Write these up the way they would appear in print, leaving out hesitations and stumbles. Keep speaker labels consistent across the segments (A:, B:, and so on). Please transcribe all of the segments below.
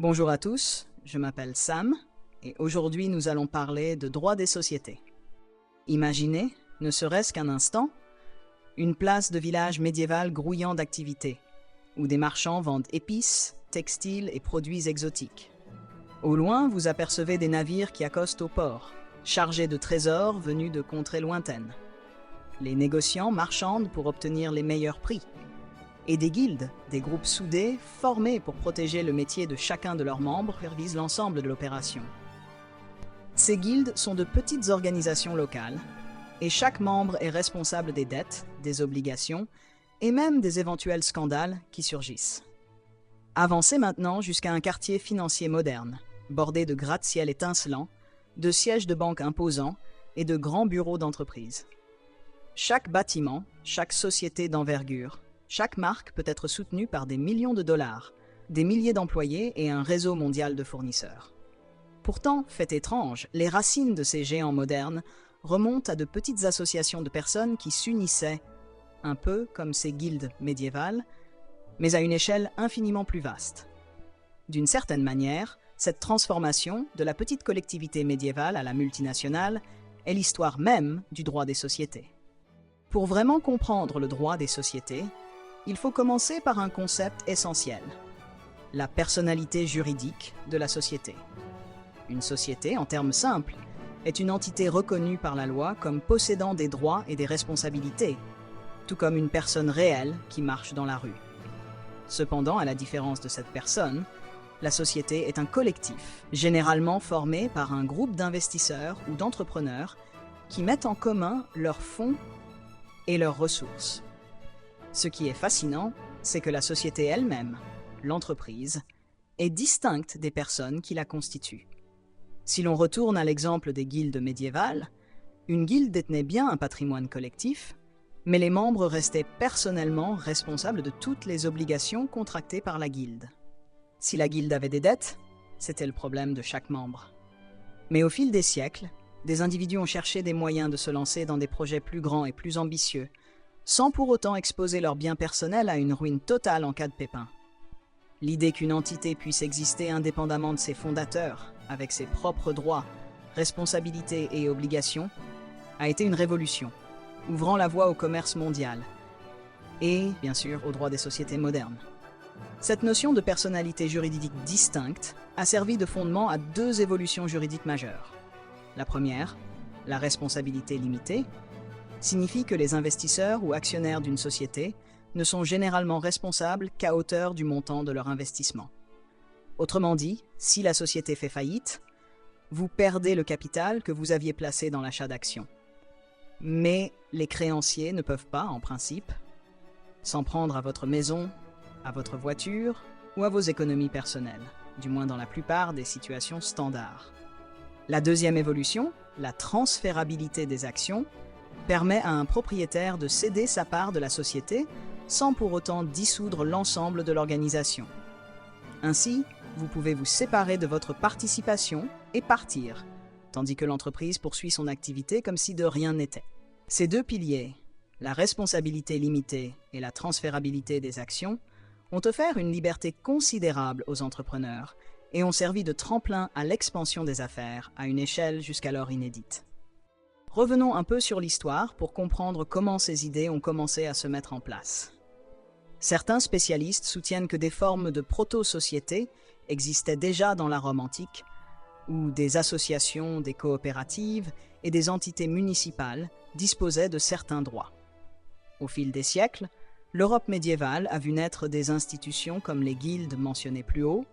A: Bonjour à tous, je m'appelle Sam et aujourd'hui nous allons parler de droit des sociétés. Imaginez, ne serait-ce qu'un instant, une place de village médiéval grouillant d'activités, où des marchands vendent épices, textiles et produits exotiques. Au loin, vous apercevez des navires qui accostent au port, chargés de trésors venus de contrées lointaines. Les négociants marchandent pour obtenir les meilleurs prix. Et des guildes, des groupes soudés, formés pour protéger le métier de chacun de leurs membres, supervisent l'ensemble de l'opération. Ces guildes sont de petites organisations locales, et chaque membre est responsable des dettes, des obligations, et même des éventuels scandales qui surgissent. Avancez maintenant jusqu'à un quartier financier moderne, bordé de gratte-ciel étincelants, de sièges de banques imposants et de grands bureaux d'entreprise. Chaque bâtiment, chaque société d'envergure, chaque marque peut être soutenue par des millions de dollars, des milliers d'employés et un réseau mondial de fournisseurs. Pourtant, fait étrange, les racines de ces géants modernes remontent à de petites associations de personnes qui s'unissaient, un peu comme ces guildes médiévales, mais à une échelle infiniment plus vaste. D'une certaine manière, cette transformation de la petite collectivité médiévale à la multinationale est l'histoire même du droit des sociétés. Pour vraiment comprendre le droit des sociétés, il faut commencer par un concept essentiel, la personnalité juridique de la société. Une société, en termes simples, est une entité reconnue par la loi comme possédant des droits et des responsabilités, tout comme une personne réelle qui marche dans la rue. Cependant, à la différence de cette personne, la société est un collectif, généralement formé par un groupe d'investisseurs ou d'entrepreneurs qui mettent en commun leurs fonds et leurs ressources. Ce qui est fascinant, c'est que la société elle-même, l'entreprise, est distincte des personnes qui la constituent. Si l'on retourne à l'exemple des guildes médiévales, une guilde détenait bien un patrimoine collectif, mais les membres restaient personnellement responsables de toutes les obligations contractées par la guilde. Si la guilde avait des dettes, c'était le problème de chaque membre. Mais au fil des siècles, des individus ont cherché des moyens de se lancer dans des projets plus grands et plus ambitieux, sans pour autant exposer leurs biens personnels à une ruine totale en cas de pépin. L'idée qu'une entité puisse exister indépendamment de ses fondateurs, avec ses propres droits, responsabilités et obligations, a été une révolution, ouvrant la voie au commerce mondial et, bien sûr, au droit des sociétés modernes. Cette notion de personnalité juridique distincte a servi de fondement à deux évolutions juridiques majeures. La première, la responsabilité limitée, signifie que les investisseurs ou actionnaires d'une société ne sont généralement responsables qu'à hauteur du montant de leur investissement. Autrement dit, si la société fait faillite, vous perdez le capital que vous aviez placé dans l'achat d'actions. Mais les créanciers ne peuvent pas, en principe, s'en prendre à votre maison, à votre voiture ou à vos économies personnelles, du moins dans la plupart des situations standards. La deuxième évolution, la transférabilité des actions, permet à un propriétaire de céder sa part de la société sans pour autant dissoudre l'ensemble de l'organisation. Ainsi, vous pouvez vous séparer de votre participation et partir, tandis que l'entreprise poursuit son activité comme si de rien n'était. Ces deux piliers, la responsabilité limitée et la transférabilité des actions, ont offert une liberté considérable aux entrepreneurs et ont servi de tremplin à l'expansion des affaires à une échelle jusqu'alors inédite. Revenons un peu sur l'histoire pour comprendre comment ces idées ont commencé à se mettre en place. Certains spécialistes soutiennent que des formes de proto-sociétés existaient déjà dans la Rome antique, où des associations, des coopératives et des entités municipales disposaient de certains droits. Au fil des siècles, l'Europe médiévale a vu naître des institutions comme les guildes mentionnées plus haut,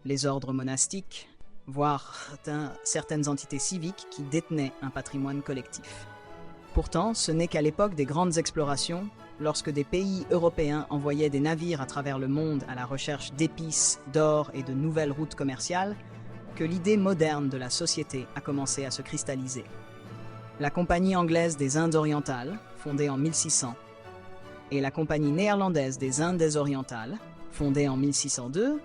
A: les ordres monastiques, voire certaines entités civiques qui détenaient un patrimoine collectif. Pourtant, ce n'est qu'à l'époque des grandes explorations, lorsque des pays européens envoyaient des navires à travers le monde à la recherche d'épices, d'or et de nouvelles routes commerciales, que l'idée moderne de la société a commencé à se cristalliser. La Compagnie anglaise des Indes orientales, fondée en 1600, et la Compagnie néerlandaise des Indes orientales, fondée en 1602,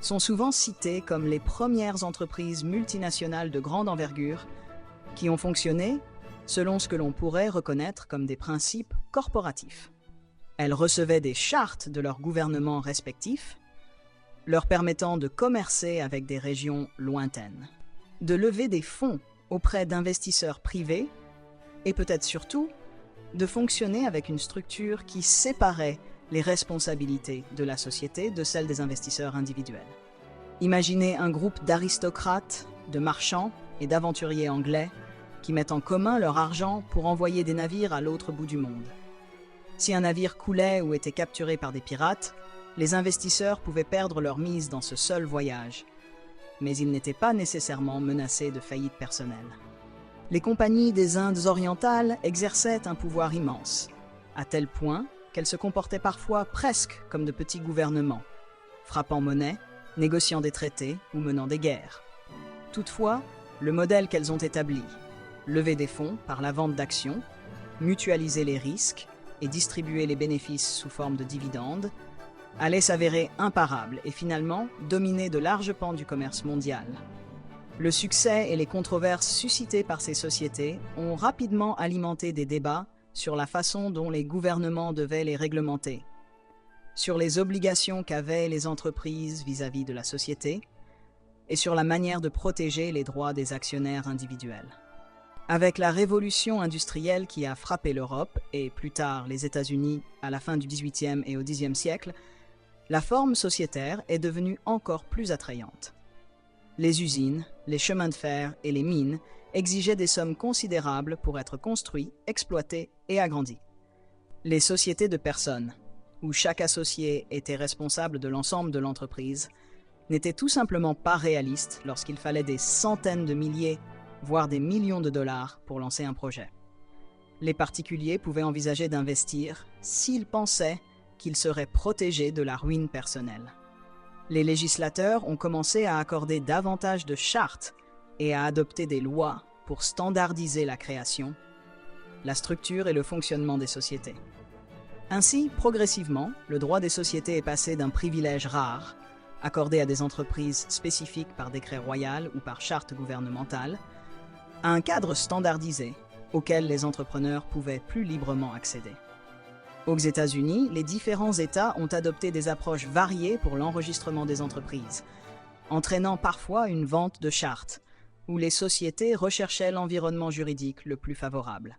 A: sont souvent citées comme les premières entreprises multinationales de grande envergure qui ont fonctionné selon ce que l'on pourrait reconnaître comme des principes corporatifs. Elles recevaient des chartes de leurs gouvernements respectifs leur permettant de commercer avec des régions lointaines, de lever des fonds auprès d'investisseurs privés et peut-être surtout de fonctionner avec une structure qui séparait les responsabilités de la société de celles des investisseurs individuels. Imaginez un groupe d'aristocrates, de marchands et d'aventuriers anglais qui mettent en commun leur argent pour envoyer des navires à l'autre bout du monde. Si un navire coulait ou était capturé par des pirates, les investisseurs pouvaient perdre leur mise dans ce seul voyage, mais ils n'étaient pas nécessairement menacés de faillite personnelle. Les compagnies des Indes orientales exerçaient un pouvoir immense, à tel point qu'elles se comportaient parfois presque comme de petits gouvernements, frappant monnaie, négociant des traités ou menant des guerres. Toutefois, le modèle qu'elles ont établi, lever des fonds par la vente d'actions, mutualiser les risques et distribuer les bénéfices sous forme de dividendes, allait s'avérer imparable et finalement dominer de larges pans du commerce mondial. Le succès et les controverses suscitées par ces sociétés ont rapidement alimenté des débats sur la façon dont les gouvernements devaient les réglementer, sur les obligations qu'avaient les entreprises vis-à-vis de la société et sur la manière de protéger les droits des actionnaires individuels. Avec la révolution industrielle qui a frappé l'Europe et plus tard les États-Unis à la fin du XVIIIe et au Xe siècle, la forme sociétaire est devenue encore plus attrayante. Les usines, les chemins de fer et les mines exigeaient des sommes considérables pour être construits, exploités et agrandis. Les sociétés de personnes, où chaque associé était responsable de l'ensemble de l'entreprise, n'étaient tout simplement pas réalistes lorsqu'il fallait des centaines de milliers, voire des millions de dollars pour lancer un projet. Les particuliers pouvaient envisager d'investir s'ils pensaient qu'ils seraient protégés de la ruine personnelle. Les législateurs ont commencé à accorder davantage de chartes et à adopter des lois pour standardiser la création, la structure et le fonctionnement des sociétés. Ainsi, progressivement, le droit des sociétés est passé d'un privilège rare, accordé à des entreprises spécifiques par décret royal ou par charte gouvernementale, à un cadre standardisé auquel les entrepreneurs pouvaient plus librement accéder. Aux États-Unis, les différents États ont adopté des approches variées pour l'enregistrement des entreprises, entraînant parfois une vente de chartes, où les sociétés recherchaient l'environnement juridique le plus favorable.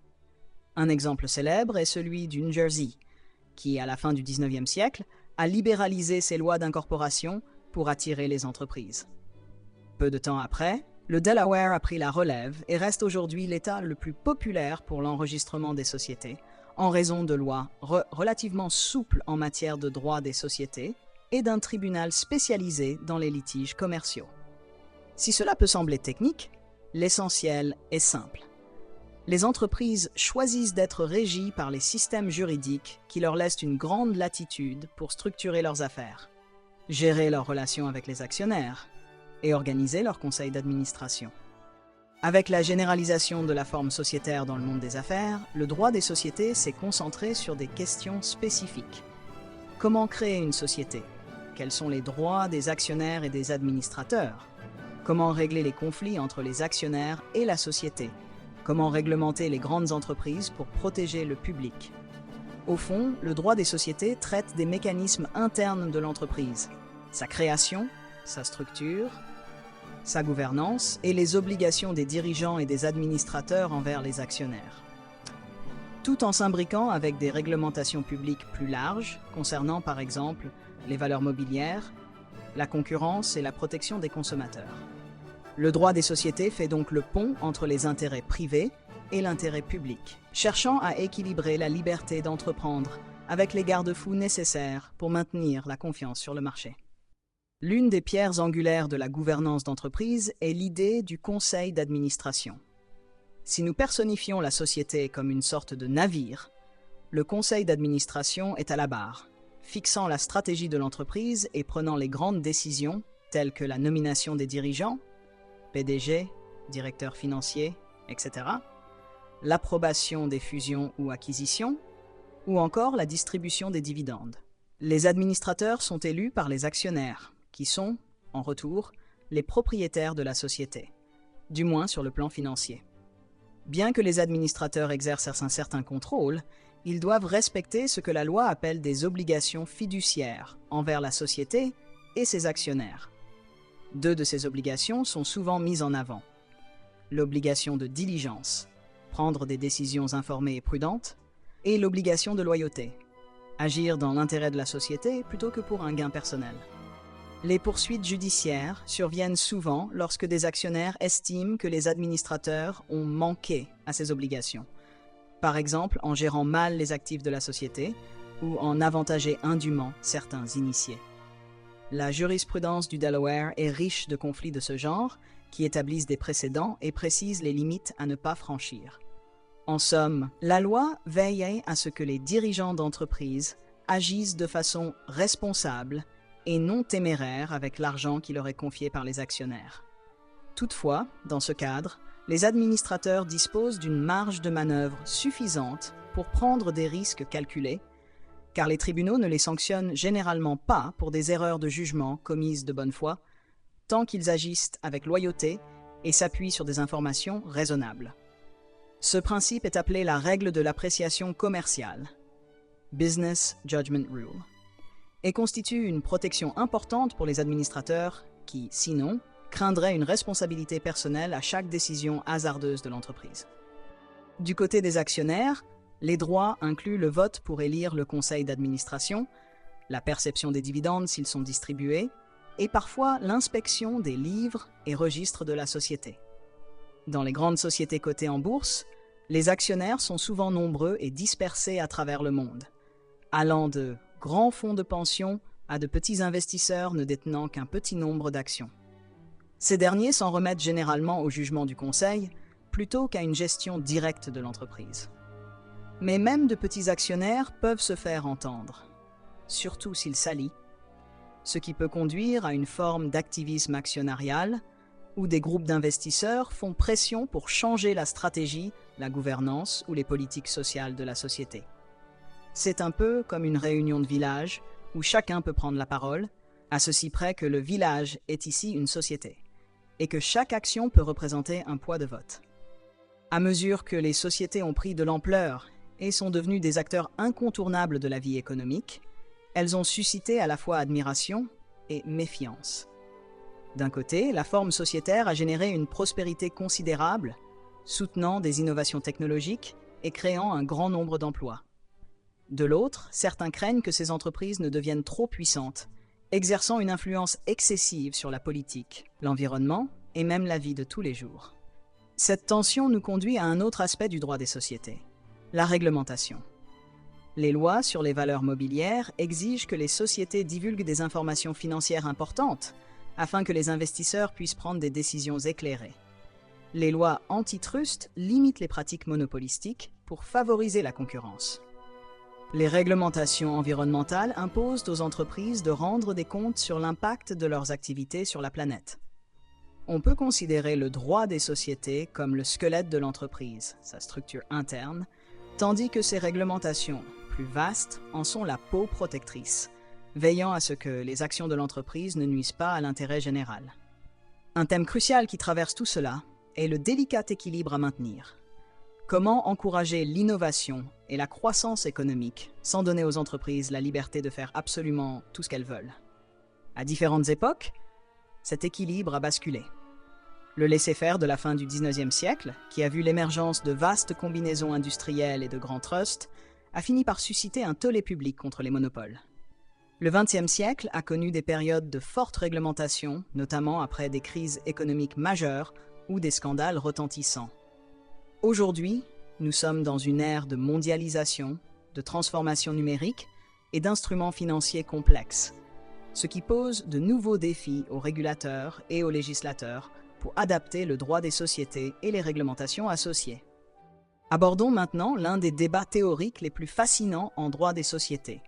A: Un exemple célèbre est celui du New Jersey, qui, à la fin du XIXe siècle, a libéralisé ses lois d'incorporation pour attirer les entreprises. Peu de temps après, le Delaware a pris la relève et reste aujourd'hui l'État le plus populaire pour l'enregistrement des sociétés, en raison de lois relativement souples en matière de droit des sociétés et d'un tribunal spécialisé dans les litiges commerciaux. Si cela peut sembler technique, l'essentiel est simple. Les entreprises choisissent d'être régies par les systèmes juridiques qui leur laissent une grande latitude pour structurer leurs affaires, gérer leurs relations avec les actionnaires et organiser leur conseil d'administration. Avec la généralisation de la forme sociétaire dans le monde des affaires, le droit des sociétés s'est concentré sur des questions spécifiques. Comment créer une société? Quels sont les droits des actionnaires et des administrateurs? Comment régler les conflits entre les actionnaires et la société? Comment réglementer les grandes entreprises pour protéger le public? Au fond, le droit des sociétés traite des mécanismes internes de l'entreprise, sa création, sa structure, sa gouvernance et les obligations des dirigeants et des administrateurs envers les actionnaires. Tout en s'imbriquant avec des réglementations publiques plus larges, concernant par exemple les valeurs mobilières, la concurrence et la protection des consommateurs. Le droit des sociétés fait donc le pont entre les intérêts privés et l'intérêt public, cherchant à équilibrer la liberté d'entreprendre avec les garde-fous nécessaires pour maintenir la confiance sur le marché. L'une des pierres angulaires de la gouvernance d'entreprise est l'idée du conseil d'administration. Si nous personnifions la société comme une sorte de navire, le conseil d'administration est à la barre, fixant la stratégie de l'entreprise et prenant les grandes décisions telles que la nomination des dirigeants, PDG, directeur financier, etc., l'approbation des fusions ou acquisitions, ou encore la distribution des dividendes. Les administrateurs sont élus par les actionnaires, qui sont, en retour, les propriétaires de la société, du moins sur le plan financier. Bien que les administrateurs exercent un certain contrôle, ils doivent respecter ce que la loi appelle des obligations fiduciaires envers la société et ses actionnaires. Deux de ces obligations sont souvent mises en avant. L'obligation de diligence, prendre des décisions informées et prudentes, et l'obligation de loyauté, agir dans l'intérêt de la société plutôt que pour un gain personnel. Les poursuites judiciaires surviennent souvent lorsque des actionnaires estiment que les administrateurs ont manqué à ces obligations, par exemple en gérant mal les actifs de la société ou en avantageant indûment certains initiés. La jurisprudence du Delaware est riche de conflits de ce genre qui établissent des précédents et précisent les limites à ne pas franchir. En somme, la loi veille à ce que les dirigeants d'entreprise agissent de façon responsable et non téméraire avec l'argent qui leur est confié par les actionnaires. Toutefois, dans ce cadre, les administrateurs disposent d'une marge de manœuvre suffisante pour prendre des risques calculés, car les tribunaux ne les sanctionnent généralement pas pour des erreurs de jugement commises de bonne foi, tant qu'ils agissent avec loyauté et s'appuient sur des informations raisonnables. Ce principe est appelé la règle de l'appréciation commerciale, Business Judgment Rule, et constitue une protection importante pour les administrateurs qui, sinon, craindraient une responsabilité personnelle à chaque décision hasardeuse de l'entreprise. Du côté des actionnaires, les droits incluent le vote pour élire le conseil d'administration, la perception des dividendes s'ils sont distribués, et parfois l'inspection des livres et registres de la société. Dans les grandes sociétés cotées en bourse, les actionnaires sont souvent nombreux et dispersés à travers le monde, allant de grands fonds de pension à de petits investisseurs ne détenant qu'un petit nombre d'actions. Ces derniers s'en remettent généralement au jugement du conseil plutôt qu'à une gestion directe de l'entreprise. Mais même de petits actionnaires peuvent se faire entendre, surtout s'ils s'allient, ce qui peut conduire à une forme d'activisme actionnarial où des groupes d'investisseurs font pression pour changer la stratégie, la gouvernance ou les politiques sociales de la société. C'est un peu comme une réunion de village où chacun peut prendre la parole, à ceci près que le village est ici une société, et que chaque action peut représenter un poids de vote. À mesure que les sociétés ont pris de l'ampleur et sont devenues des acteurs incontournables de la vie économique, elles ont suscité à la fois admiration et méfiance. D'un côté, la forme sociétaire a généré une prospérité considérable, soutenant des innovations technologiques et créant un grand nombre d'emplois. De l'autre, certains craignent que ces entreprises ne deviennent trop puissantes, exerçant une influence excessive sur la politique, l'environnement et même la vie de tous les jours. Cette tension nous conduit à un autre aspect du droit des sociétés, la réglementation. Les lois sur les valeurs mobilières exigent que les sociétés divulguent des informations financières importantes afin que les investisseurs puissent prendre des décisions éclairées. Les lois antitrust limitent les pratiques monopolistiques pour favoriser la concurrence. Les réglementations environnementales imposent aux entreprises de rendre des comptes sur l'impact de leurs activités sur la planète. On peut considérer le droit des sociétés comme le squelette de l'entreprise, sa structure interne, tandis que ces réglementations, plus vastes, en sont la peau protectrice, veillant à ce que les actions de l'entreprise ne nuisent pas à l'intérêt général. Un thème crucial qui traverse tout cela est le délicat équilibre à maintenir. Comment encourager l'innovation et la croissance économique sans donner aux entreprises la liberté de faire absolument tout ce qu'elles veulent? À différentes époques, cet équilibre a basculé. Le laisser-faire de la fin du XIXe siècle, qui a vu l'émergence de vastes combinaisons industrielles et de grands trusts, a fini par susciter un tollé public contre les monopoles. Le XXe siècle a connu des périodes de forte réglementation, notamment après des crises économiques majeures ou des scandales retentissants. Aujourd'hui, nous sommes dans une ère de mondialisation, de transformation numérique et d'instruments financiers complexes, ce qui pose de nouveaux défis aux régulateurs et aux législateurs pour adapter le droit des sociétés et les réglementations associées. Abordons maintenant l'un des débats théoriques les plus fascinants en droit des sociétés,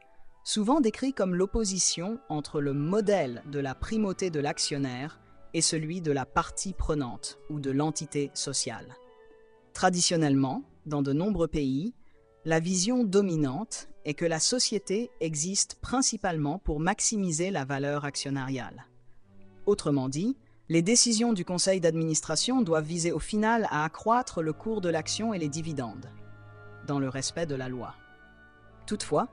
A: souvent décrit comme l'opposition entre le modèle de la primauté de l'actionnaire et celui de la partie prenante ou de l'entité sociale. Traditionnellement, dans de nombreux pays, la vision dominante est que la société existe principalement pour maximiser la valeur actionnariale. Autrement dit, les décisions du conseil d'administration doivent viser au final à accroître le cours de l'action et les dividendes, dans le respect de la loi. Toutefois,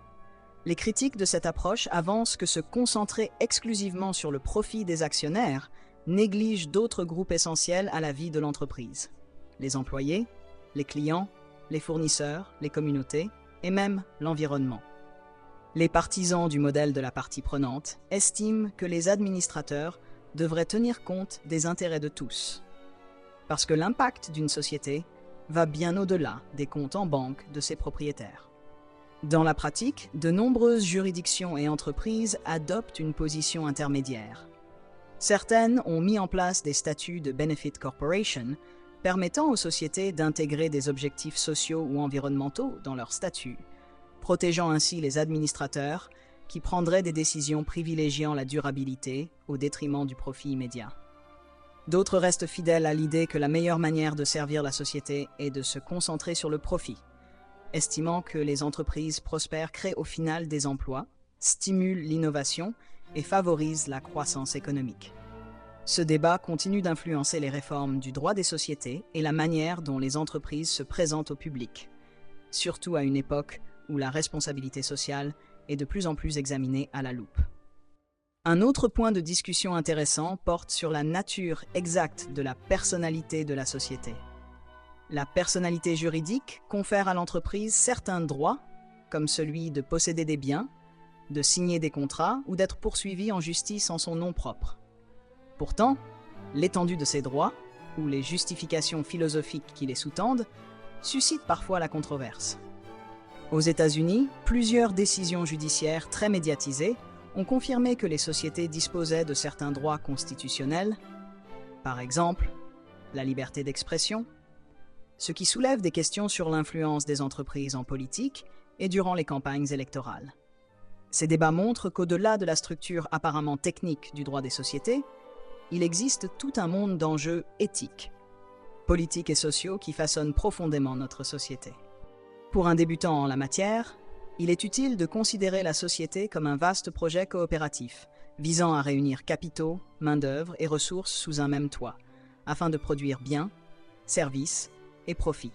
A: Les critiques de cette approche avancent que se concentrer exclusivement sur le profit des actionnaires néglige d'autres groupes essentiels à la vie de l'entreprise. Les employés, les clients, les fournisseurs, les communautés et même l'environnement. Les partisans du modèle de la partie prenante estiment que les administrateurs devraient tenir compte des intérêts de tous. Parce que l'impact d'une société va bien au-delà des comptes en banque de ses propriétaires. Dans la pratique, de nombreuses juridictions et entreprises adoptent une position intermédiaire. Certaines ont mis en place des statuts de Benefit Corporation permettant aux sociétés d'intégrer des objectifs sociaux ou environnementaux dans leurs statuts, protégeant ainsi les administrateurs qui prendraient des décisions privilégiant la durabilité au détriment du profit immédiat. D'autres restent fidèles à l'idée que la meilleure manière de servir la société est de se concentrer sur le profit, estimant que les entreprises prospères créent au final des emplois, stimulent l'innovation et favorisent la croissance économique. Ce débat continue d'influencer les réformes du droit des sociétés et la manière dont les entreprises se présentent au public, surtout à une époque où la responsabilité sociale est de plus en plus examinée à la loupe. Un autre point de discussion intéressant porte sur la nature exacte de la personnalité de la société. La personnalité juridique confère à l'entreprise certains droits, comme celui de posséder des biens, de signer des contrats ou d'être poursuivi en justice en son nom propre. Pourtant, l'étendue de ces droits, ou les justifications philosophiques qui les sous-tendent, suscitent parfois la controverse. Aux États-Unis, plusieurs décisions judiciaires très médiatisées ont confirmé que les sociétés disposaient de certains droits constitutionnels, par exemple la liberté d'expression, ce qui soulève des questions sur l'influence des entreprises en politique et durant les campagnes électorales. Ces débats montrent qu'au-delà de la structure apparemment technique du droit des sociétés, il existe tout un monde d'enjeux éthiques, politiques et sociaux qui façonnent profondément notre société. Pour un débutant en la matière, il est utile de considérer la société comme un vaste projet coopératif, visant à réunir capitaux, main-d'œuvre et ressources sous un même toit, afin de produire biens, services et profits.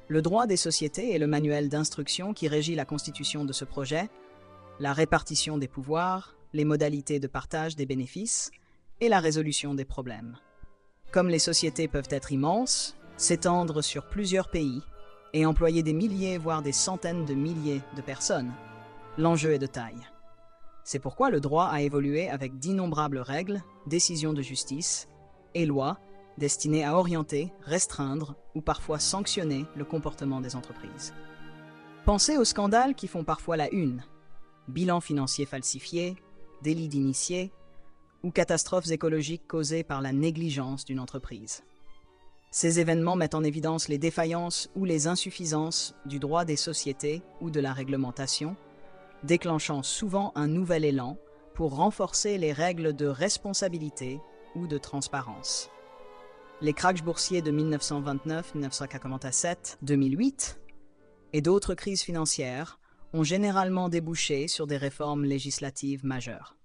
A: Le droit des sociétés est le manuel d'instruction qui régit la constitution de ce projet, la répartition des pouvoirs, les modalités de partage des bénéfices et la résolution des problèmes. Comme les sociétés peuvent être immenses, s'étendre sur plusieurs pays, et employer des milliers, voire des centaines de milliers de personnes, l'enjeu est de taille. C'est pourquoi le droit a évolué avec d'innombrables règles, décisions de justice et lois destinées à orienter, restreindre ou parfois sanctionner le comportement des entreprises. Pensez aux scandales qui font parfois la une, bilans financiers falsifiés, délits d'initiés ou catastrophes écologiques causées par la négligence d'une entreprise. Ces événements mettent en évidence les défaillances ou les insuffisances du droit des sociétés ou de la réglementation, déclenchant souvent un nouvel élan pour renforcer les règles de responsabilité ou de transparence. Les crashs boursiers de 1929, 1987, 2008 et d'autres crises financières ont généralement débouché sur des réformes législatives majeures.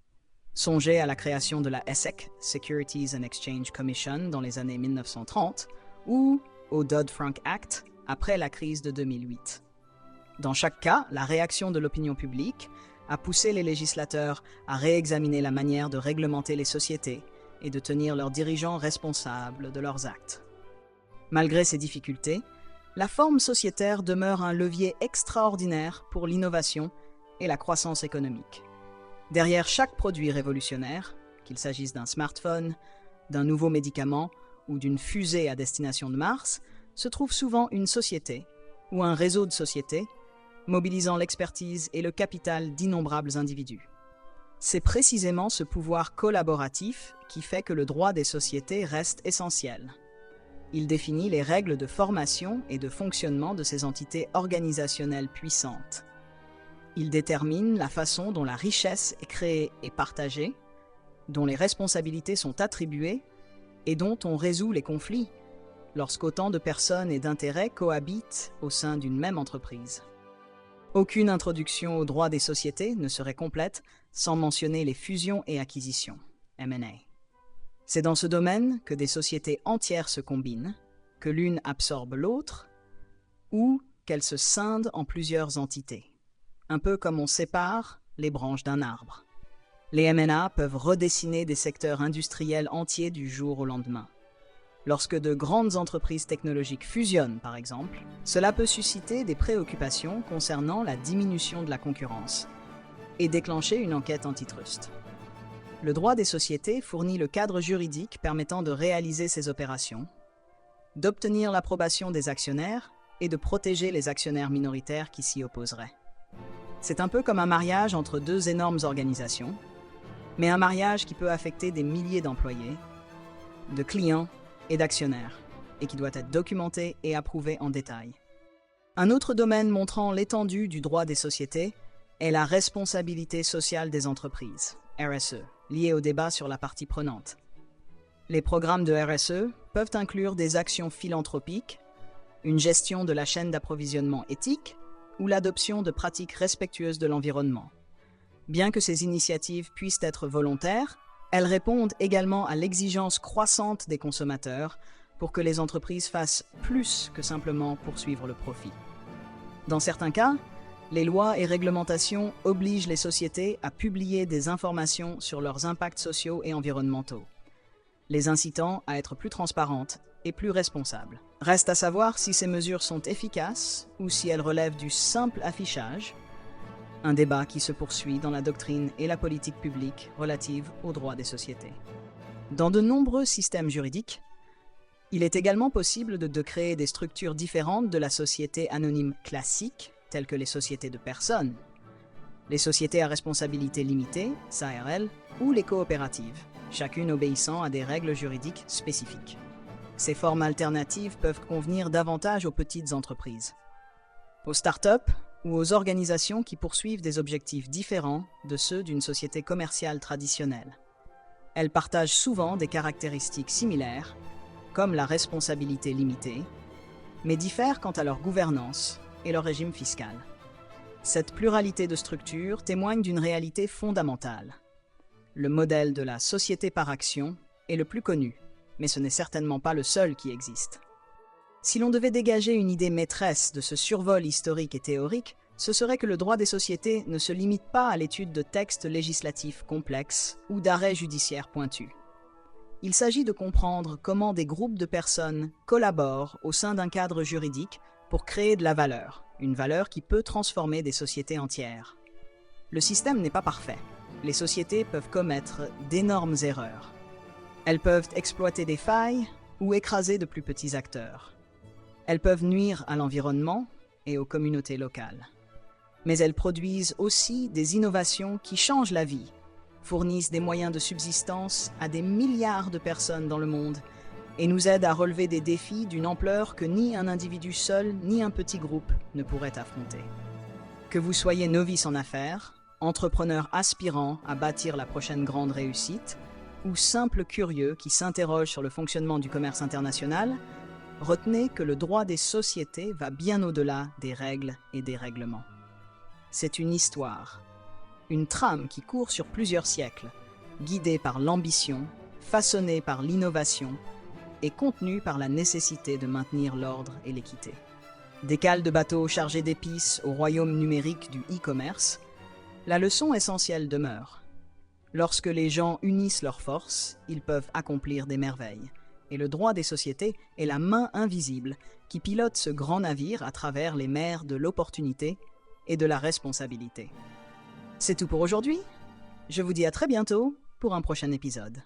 A: Songez à la création de la SEC, Securities and Exchange Commission, dans les années 1930, ou au Dodd-Frank Act, après la crise de 2008. Dans chaque cas, la réaction de l'opinion publique a poussé les législateurs à réexaminer la manière de réglementer les sociétés et de tenir leurs dirigeants responsables de leurs actes. Malgré ces difficultés, la forme sociétaire demeure un levier extraordinaire pour l'innovation et la croissance économique. Derrière chaque produit révolutionnaire, qu'il s'agisse d'un smartphone, d'un nouveau médicament ou d'une fusée à destination de Mars, se trouve souvent une société ou un réseau de sociétés mobilisant l'expertise et le capital d'innombrables individus. C'est précisément ce pouvoir collaboratif qui fait que le droit des sociétés reste essentiel. Il définit les règles de formation et de fonctionnement de ces entités organisationnelles puissantes. Il détermine la façon dont la richesse est créée et partagée, dont les responsabilités sont attribuées et dont on résout les conflits lorsqu'autant de personnes et d'intérêts cohabitent au sein d'une même entreprise. Aucune introduction au droit des sociétés ne serait complète sans mentionner les fusions et acquisitions, M&A. C'est dans ce domaine que des sociétés entières se combinent, que l'une absorbe l'autre, ou qu'elles se scindent en plusieurs entités. un peu comme on sépare les branches d'un arbre. Les M&A peuvent redessiner des secteurs industriels entiers du jour au lendemain. Lorsque de grandes entreprises technologiques fusionnent, par exemple, cela peut susciter des préoccupations concernant la diminution de la concurrence et déclencher une enquête antitrust. Le droit des sociétés fournit le cadre juridique permettant de réaliser ces opérations, d'obtenir l'approbation des actionnaires et de protéger les actionnaires minoritaires qui s'y opposeraient. C'est un peu comme un mariage entre deux énormes organisations, mais un mariage qui peut affecter des milliers d'employés, de clients et d'actionnaires, et qui doit être documenté et approuvé en détail. Un autre domaine montrant l'étendue du droit des sociétés est la responsabilité sociale des entreprises, RSE, liée au débat sur la partie prenante. Les programmes de RSE peuvent inclure des actions philanthropiques, une gestion de la chaîne d'approvisionnement éthique ou l'adoption de pratiques respectueuses de l'environnement. Bien que ces initiatives puissent être volontaires, elles répondent également à l'exigence croissante des consommateurs pour que les entreprises fassent plus que simplement poursuivre le profit. Dans certains cas, les lois et réglementations obligent les sociétés à publier des informations sur leurs impacts sociaux et environnementaux, les incitant à être plus transparentes et plus responsables. Reste à savoir si ces mesures sont efficaces ou si elles relèvent du simple affichage, un débat qui se poursuit dans la doctrine et la politique publique relative aux droits des sociétés. Dans de nombreux systèmes juridiques, il est également possible de créer des structures différentes de la société anonyme classique, telles que les sociétés de personnes, les sociétés à responsabilité limitée, SARL, ou les coopératives, chacune obéissant à des règles juridiques spécifiques. Ces formes alternatives peuvent convenir davantage aux petites entreprises, aux startups ou aux organisations qui poursuivent des objectifs différents de ceux d'une société commerciale traditionnelle. Elles partagent souvent des caractéristiques similaires, comme la responsabilité limitée, mais diffèrent quant à leur gouvernance et leur régime fiscal. Cette pluralité de structures témoigne d'une réalité fondamentale. Le modèle de la société par action est le plus connu, mais ce n'est certainement pas le seul qui existe. Si l'on devait dégager une idée maîtresse de ce survol historique et théorique, ce serait que le droit des sociétés ne se limite pas à l'étude de textes législatifs complexes ou d'arrêts judiciaires pointus. Il s'agit de comprendre comment des groupes de personnes collaborent au sein d'un cadre juridique pour créer de la valeur, une valeur qui peut transformer des sociétés entières. Le système n'est pas parfait. Les sociétés peuvent commettre d'énormes erreurs. Elles peuvent exploiter des failles ou écraser de plus petits acteurs. Elles peuvent nuire à l'environnement et aux communautés locales. Mais elles produisent aussi des innovations qui changent la vie, fournissent des moyens de subsistance à des milliards de personnes dans le monde et nous aident à relever des défis d'une ampleur que ni un individu seul ni un petit groupe ne pourrait affronter. Que vous soyez novice en affaires, entrepreneur aspirant à bâtir la prochaine grande réussite, ou simple curieux qui s'interroge sur le fonctionnement du commerce international, retenez que le droit des sociétés va bien au-delà des règles et des règlements. C'est une histoire, une trame qui court sur plusieurs siècles, guidée par l'ambition, façonnée par l'innovation et contenue par la nécessité de maintenir l'ordre et l'équité. Des cales de bateaux chargés d'épices au royaume numérique du e-commerce, la leçon essentielle demeure. Lorsque les gens unissent leurs forces, ils peuvent accomplir des merveilles. Et le droit des sociétés est la main invisible qui pilote ce grand navire à travers les mers de l'opportunité et de la responsabilité. C'est tout pour aujourd'hui. Je vous dis à très bientôt pour un prochain épisode.